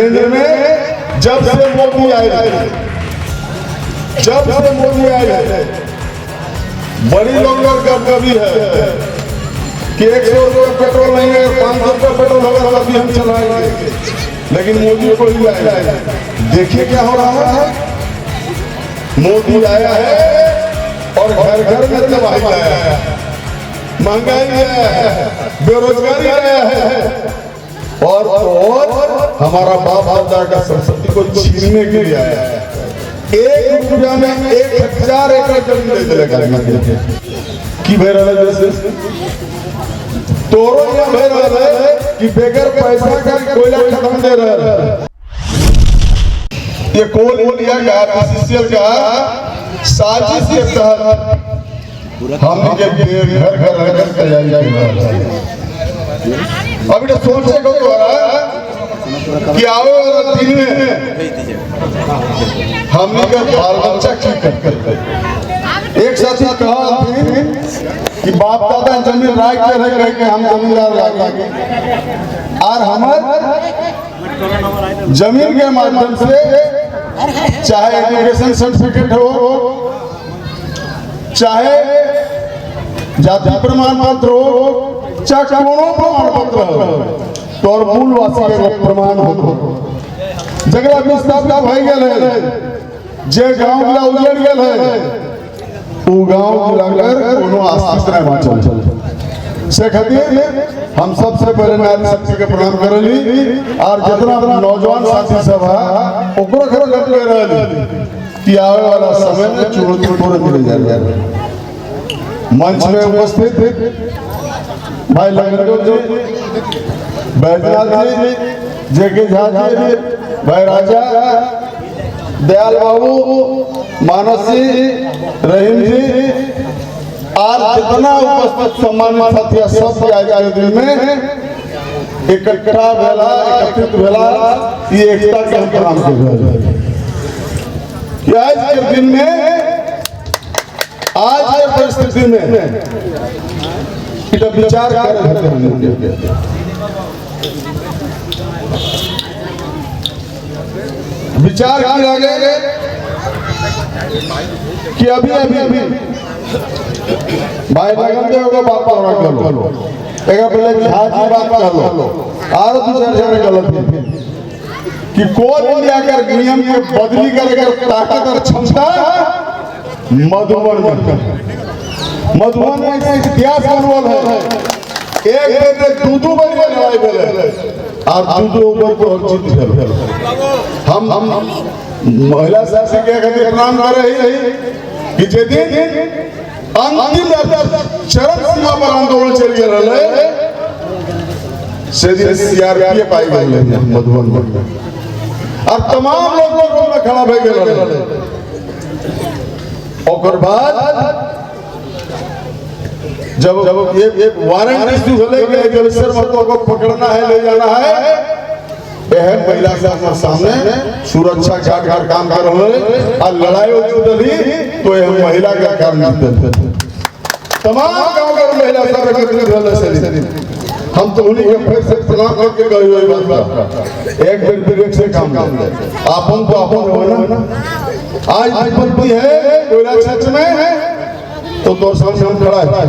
केंद्र में जब से मोदी आए बड़ी लोग कभी है कि 100 रुपये पेट्रोल नहीं है, 500 रुपये पेट्रोल होगा तभी हम चलाएंगे, लेकिन मोदी को ही आया। देखिए क्या हो रहा है, मोदी आया है और घर घर में तबाही आया है, महंगाई आया है, बेरोजगारी आया है और हमारा बाप दादा का संपत्ति को छीनने के लिए आया है। 1 रुपया में 1000 एकड़ जमीन दे देगा कि तोरो या कि बगैर पैसा का कोयला खत्म दे रहा है। ये कोल इंडिया का बीसीसीएल का साजिश के तहत हम घर घर तैयारी अभी तो सोचे को कि आवे वाला दिन में हमने का बाल बच्चा की करते। एक साथी कहा कि बाप दादा जमीन राय के रह के हम जमींदार लागे और हमारे जमीन के माध्यम से चाहे एजुकेशन सर्टिफिकेट हो, चाहे जाति प्रमाण पत्र हो, चाहे कोनो प्रमाण पत्र हो, तो और मूलवासी के प्रमाण हो जगह विस्थापित भई गेल है, जे गांव के उजड़ गेल है वो गांव लगकर कोनो अस्तित्व नहीं बाचल से खातिर हम सबसे पहले नारी शक्ति के प्रणाम करली और जितना नौजवान साथी सब है ओकरो घर लटके रहली कि आवे वाला समय में चुनौती पूरा मिल जाए। मंच में उपस्थित भाई लगन जी, बैजनाथ जी, जेके झा जी, भाई राजा, दयाल बाबू, मानस जी, रहीम जी और जितना उपस्थित सम्मानित साथी सब के आज दिन में इकट्ठा भेला, एकत्रित भेला, ये एकता के हम प्रणाम कर कि आज के दिन में, आज के परिस्थिति में विचार विचार किया गया कि अभी भाई लगन देव को बात कर लो, एक पहले झाजी बात कर लो और दूसरे गलत कि कोल इंडिया का नियम के बदली कर ताकत और क्षमता मधुबन में इतिहास बनवल है। एक बेटे दू बार लड़ाई भेल और दू ऊपर को जीत भेल। हम महिला शासी के खातिर प्रणाम कर रही कि जे दिन अंतिम चरम सीमा पर आंदोलन चल रहा से दिन सीआरपीएफ आई गई मधुबन में और तमाम लोग रोड में खड़ा भई गेल। और बाद जब ये वारंट इशू होले कि जलसर मतों को पकड़ना है, ले जाना है, यह महिला के सामने सुरक्षा गार्ड का काम कर रहे और लड़ाई उतरी तो यह महिला का काम जीते। तमाम गांव का महिला सब एकत्रित रहले। हम तो उन्हीं के फिर से प्रणाम करके गए हुए बात एक विवेक से काम ले आपन तो आपन हो ना। आज विपत्ति है कोयला क्षेत्र में तो तोर सामने हम खड़ा है,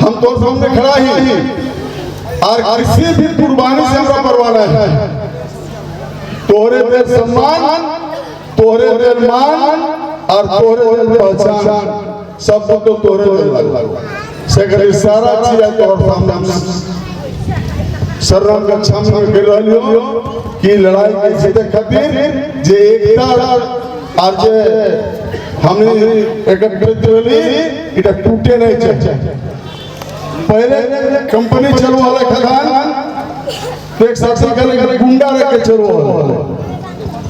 हम तोर सामने खड़ा ही और किसी भी कुर्बानी से हमरा परवाना है। तोहरे देर सम्मान, तोहरे देर मान और तोहरे देर पहचान सब तो तोहरे देर लगा से सारा चीज तोहर सामने शरण कक्षा में गिर रही हो कि लड़ाई के जीते खातिर जे एकता और जे हमने एकत्रित होली इटा टूटे नहीं चाहिए। पहले कंपनी चलो वाला खदान तो एक साथी करे गुंडा रख के चलो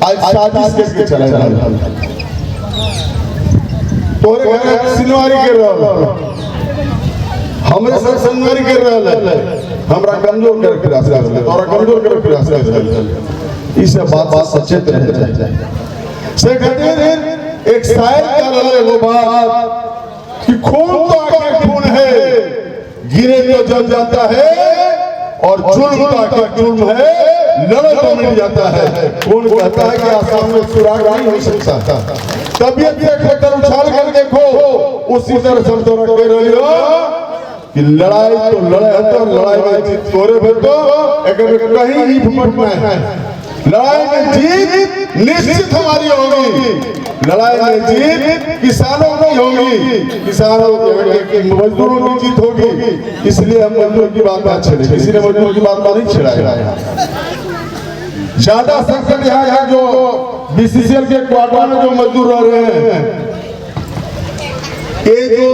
आज साजिश के चला तोरे घर सिनवारी कर रहा हमरे सर संगवारी कर रहा हमरा कमजोर कर प्रयास कर तोरा कमजोर कर प्रयास कर इस बात सचेत रह जाए से खातिर एक शायर कह रहा है वो बात कि खून तो आखिर खून है, गिरे तो जल जाता है और जुल्म तो आखिर जुल्म है, लड़े तो मिल जाता है। कौन कहता है कि आसाम में सुराग नहीं हो सकता? तबियत से खतर उछाल कर देखो, उसी तरह से तो कह रही हो कि लड़ाई तो लड़ाई तो लड़ाई में जीत तोरे भर तो अगर कहीं ही फटना है। लड़ाई में जीत निश्चित हमारी होगी। लड़ाई में जीत किसानों की होगी, किसानों की, मजदूरों की जीत होगी। इसलिए हम मजदूर की बात ना छेड़े, किसी ने मजदूर की बात नहीं छेड़ाया। ज्यादा संकट यहाँ है जो बीसीसीएल के क्वार्टर में जो मजदूर रह रहे हैं, ये जो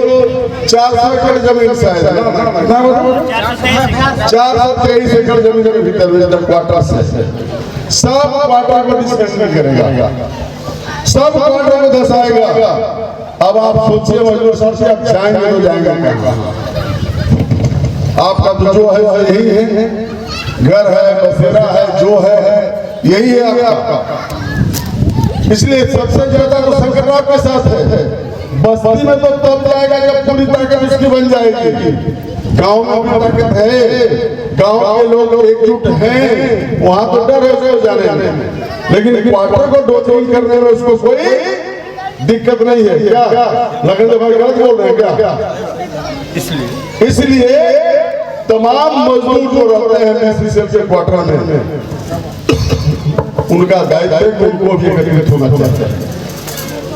400 एकड़ जमीन शायद 423 एकड़ जमीन के भीतर क्वार्टर से सब क्वार्टर को डिस्कशन करेगा, सब क्वार्टर में दर्शाएगा। अब आप सोचिए मजदूर साहब से आप जाएंगे तो जाएंगे कहाँ? आपका तो जो है यही है, घर है, बसेरा है, जो है यही है आपका। इसलिए सबसे ज्यादा तो संकट आपके साथ है। बस्ती में तो तब जाएगा जब पूरी ताकत इसकी बन जाएगी। गांव में भी ताकत है, गांव के लोग एकजुट हैं, वहां तो डर है उसको जाने में, लेकिन क्वार्टर को डोजिंग करने में उसको कोई दिक्कत नहीं है। क्या लगन भाई गलत बोल रहे हैं क्या? इसलिए तमाम मजदूर जो रहते हैं बीसीसीएल के क्वार्टर में, उनका दायित्व उनको भी एकत्रित होना चाहिए।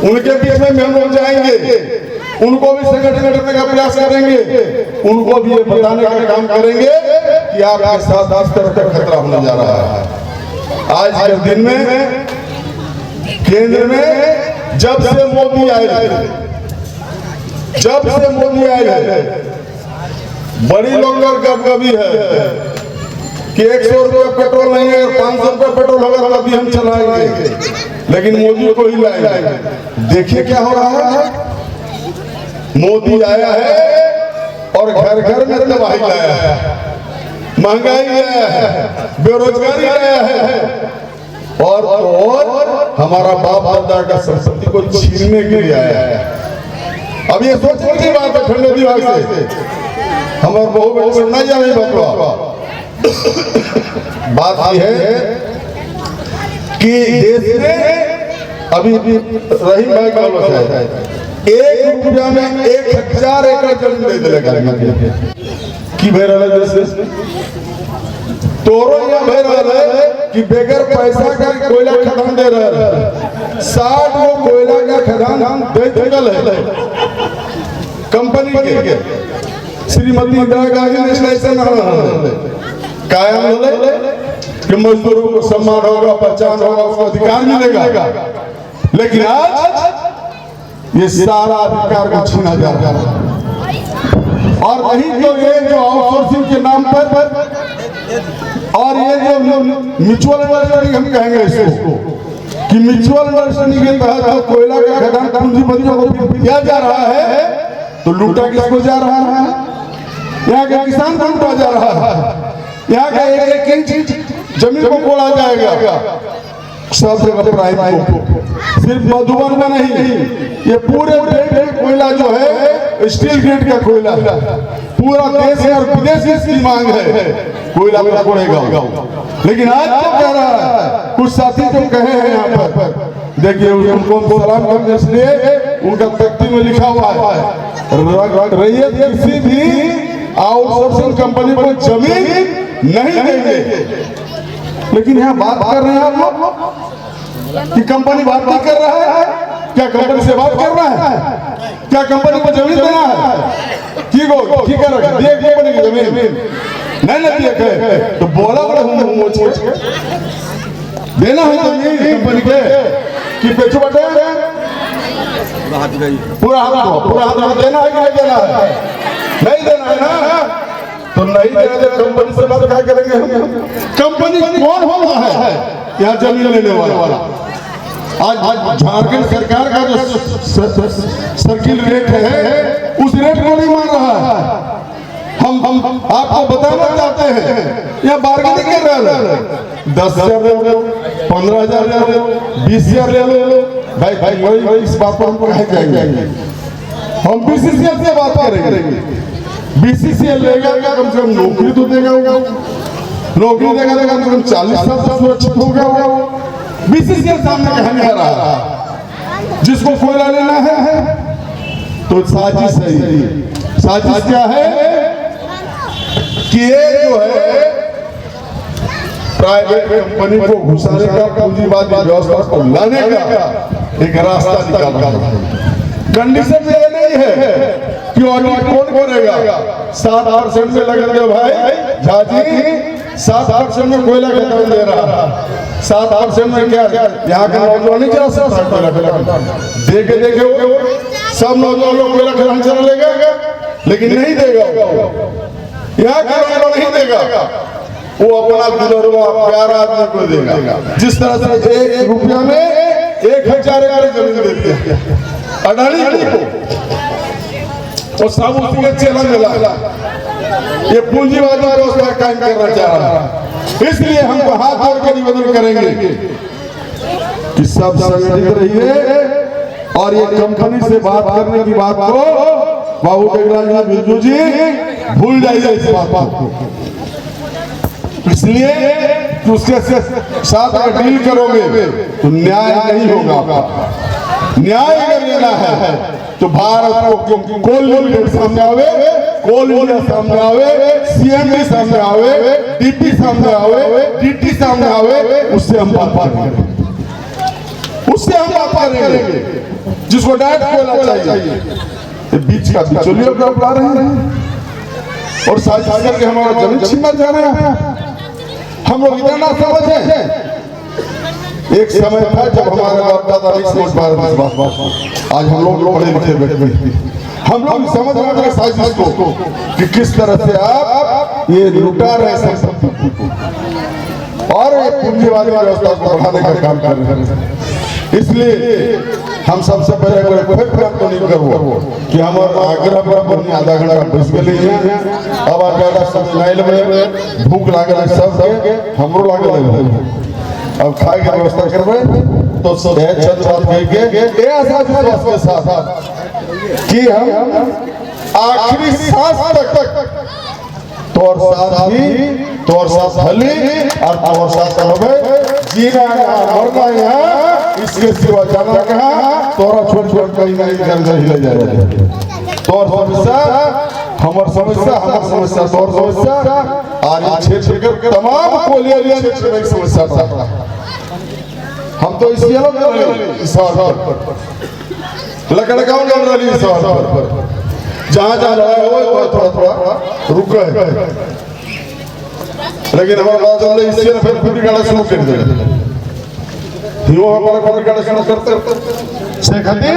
उनके बीच में हम लोग जाएंगे, उनको भी संगठन करने का प्रयास करेंगे, उनको भी ये बताने का काम करेंगे कि आपके साथ इस तरह का खतरा होने जा रहा है। आज के दिन में केंद्र में जब से मोदी आए थे, बड़ी लोग गपगपी है कि 100 रुपया पेट्रोल नहीं है, 500 रुपया पेट्रोल होगा तभी हम चलाएंगे, लेकिन मोदी को ही लाएंगे। देखिए क्या हो रहा है। मोदी आया है और घर घर में तबाही लाया है, महंगाई लाया है, बेरोजगारी लाया है, और हमारा बाप दादा का संपत्ति को छीनने के लिए आया है। अब ये सोचने की बात है ठंडे दिमाग से, हमारे बहु बेटे से नहीं जाने बकवा। बात यह है कि देश में अभी रहीम भाई का है 1 रुपया में 1000 एकड़ जमीन दे देगा कि भैरल देश तोरो या भैरल कि बेगर पैसा का कोयला खदान दे रहा है। 60 वो कोयला का खदान दे चुकल है कंपनी के। श्रीमती इंदिरा गांधी ने कायम कि मजदूरों को सम्मान होगा, पहचान होगा, उसको अधिकार मिलेगा, लेकिन आज ये सारा अधिकार को छीना जा रहा है। और वही तो ये जो आउटसोर्सिंग के नाम पर और ये जो म्यूचुअल अंडरस्टैंडिंग हम कहेंगे इसको कि म्यूचुअल अंडरस्टैंडिंग के तहत जो कोयला का खदान पूंजीपतियों को दिया जा रहा है, तो लूटा किसको जा रहा है? यहाँ के किसान को लूटा जा रहा है। यहाँ का एक इंच जमीन को कोड़ा जाएगा, सब जगह प्राइवेट को। सिर्फ मधुबन में नहीं, ये पूरे कोयला जो है स्टील ग्रेड का कोयला पूरा देश और विदेश की मांग है, कोयला में कोड़ेगा। लेकिन आज तो कह रहा है, कुछ साथी जो कहे हैं यहाँ पर, देखिए उनको सलाम करने इसलिए उनका तख्ती में लिखा हुआ है रैयत किसी भी आउटसोर्सिंग कंपनी को जमीन नहीं देंगे। लेकिन यहाँ बात कर रहे हैं आप लोग कि कंपनी बात नहीं कर रहा है। क्या कंपनी से बात कर रहा है? क्या कंपनी को जमीन देना है? ठीक है दिए कंपनी की जमीन नहीं दिए तो बोला बड़े हम देना है जमीन कंपनी के कि पेचो बटे पूरा हाथ देना है कि नहीं देना है? नहीं देना है ना, तो नहीं देना तो कंपनी से बात क्या करेंगे हम? कंपनी कौन हो रहा है यहाँ जमीन लेने वाला? आज झारखंड सरकार का जो सर्किल रेट है उस रेट को नहीं मान रहा है। हम आपको बताना चाहते हैं, यहाँ बार्गेनिंग कर रहे हैं 10,000 ले लो, 15,000 ले लो, 20,000 ले लो। भाई इस बात पर हम कहे जाएंगे, हम बीसीसीएल से बात करेंगे। बीसीसीएल लेगा कम से कम नौकरी तो देगा, नौकरी देगा देगा तो 40 साल तक सुरक्षित हो गया वो। बीसीसीएल सामने कहने आ रहा है जिसको कोयला लेना है तो साजिश है। साजिश क्या है कि ये जो है प्राइवेट कंपनी को घुसाने का, पूंजीवादी व्यवस्था को लाने का एक रास्ता निकाल रहा है। कंडीशन में ये नहीं है कि ऑडिट कौन करेगा। 7% में लगेगा भाई झाजी, 7% में कोयला खत्म दे रहा है। 7% में क्या यहाँ के नौजवान नहीं चला सकता कोयला खदान। देखे देखे सब नौजवान लोग कोयला खदान चला लेगा, लेकिन नहीं देगा यहाँ का नौजवान नहीं देगा। वो अपना दुलरुआ प्यारा आदमी को देगा। जिस तरह से 1 रुपया में 1000 एकड़ जमीन देते हैं अडानी को, और सब उसके चेला मिला। ये पूंजीवादी व्यवस्था कायम करना चाह रहा है। इसलिए हम हाथ जोड़ के निवेदन करेंगे कि सब संगठित रहिए और ये कंपनी से बात करने की बात को बाबू टेकराज जी, बिरजू जी भूल जाइए इस बात को। इसलिए उसके साथ अगर डील करोगे तो न्याय नहीं होगा। न्याय अगर लेना है तो भारत को कोल लिमिटेड सामने आवे, कोल इंडिया सामने आवे, सीएमडी सामने आवे, डीपी सामने आवे, डीटी सामने आवे, उससे हम बात करेंगे। उससे हम बात करेंगे जिसको डायरेक्ट कोयला चाहिए। बीच का बिचौलियों को बुला रहे हैं और साजिश करके हमारा जमीन छीनना चाह रहे हैं। हम लोग इतना ना समझे। एक समय था जब हमारे बाप दादा नहीं समझ पा रहे थे बात। आज हम लोग पढ़े लिखे व्यक्ति हम लोग समझ रहे हैं साजिश को कि किस तरह से आप ये लुटा रहे संपत्ति को और पूंजीवादी व्यवस्था को बढ़ाने का काम कर रहे हैं। इसलिए हम सबसे पहले कोई काम तो नहीं करो कि हम आग्रह पर आधा घंटा बस गए हैं। अब आप ज्यादा समय में भूख लागल है, सब हमरो लागल है। अब खाए की व्यवस्था करबे तो सहज बात के साथ कि हम आखिरी सांस तक तोर साथ ही, तोर साथ हली और तोर साथ रहे। जीना मरना यहाँ, इसके सिवा जाना कहाँ। तोरा छोड़ छोड़ कहीं नहीं घर ले जा रहे। तोर समस्या हमर समस्या, हमर समस्या तोर समस्या, और क्षेत्र के तमाम कोलिया क्षेत्र में समस्या था। हम तो इसलिए लड़ रहे लकड़ का लड़ रही पर जहाँ जहाँ लड़ाई हो थोड़ा थोड़ा रुक रहे, लेकिन हमारा बात चल रही इसलिए फिर पूरी गाड़ी शुरू कर दे। हमारा पूरी गाड़ी शुरू करते से खातिर